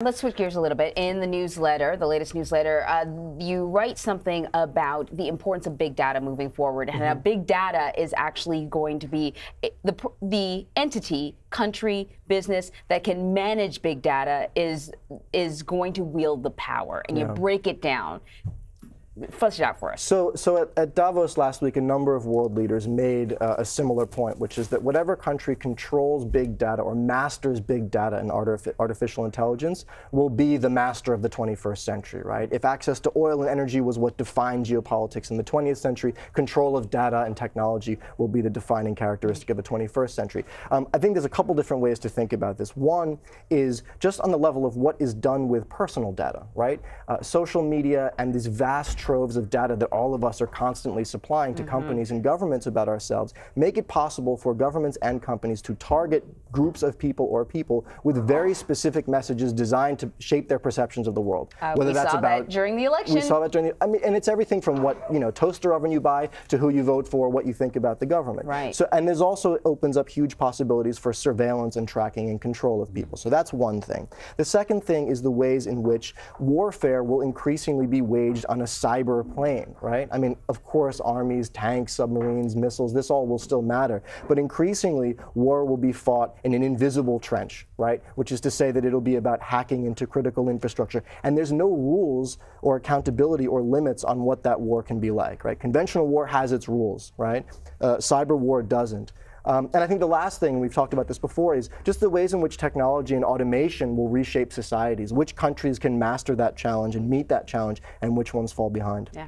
Let's switch gears a little bit. In the newsletter, the latest newsletter, you write something about the importance of big data moving forward, and how big data is actually going to be the entity, country, business that can manage big data is going to wield the power, and you break it down. Flesh it out for us. So at Davos last week, a number of world leaders made a similar point, which is that whatever country controls big data or masters big data and artificial intelligence will be the master of the 21st century, right? If access to oil and energy was what defined geopolitics in the 20th century, control of data and technology will be the defining characteristic of the 21st century. I think there's a couple different ways to think about this. One is just on the level of what is done with personal data, right? Social media and these vast troves of data that all of us are constantly supplying to companies and governments about ourselves make it possible for governments and companies to target groups of people or people with very specific messages designed to shape their perceptions of the world. Whether that's about that during the election. We saw that during the, I mean, and it's everything from what, toaster oven you buy to who you vote for, what you think about the government. Right. So, and there's also opens up huge possibilities for surveillance and tracking and control of people. So that's one thing. The second thing is the ways in which warfare will increasingly be waged on a cyber plane, right? I mean, of course, armies, tanks, submarines, missiles, this all will still matter. But increasingly, war will be fought in an invisible trench, right? Which is to say that it'll be about hacking into critical infrastructure. And there's no rules or accountability or limits on what that war can be like, right? Conventional war has its rules, right? Cyber war doesn't. And I think the last thing, we've talked about this before, is just the ways in which technology and automation will reshape societies. Which countries can master that challenge and meet that challenge, and which ones fall behind. Yeah.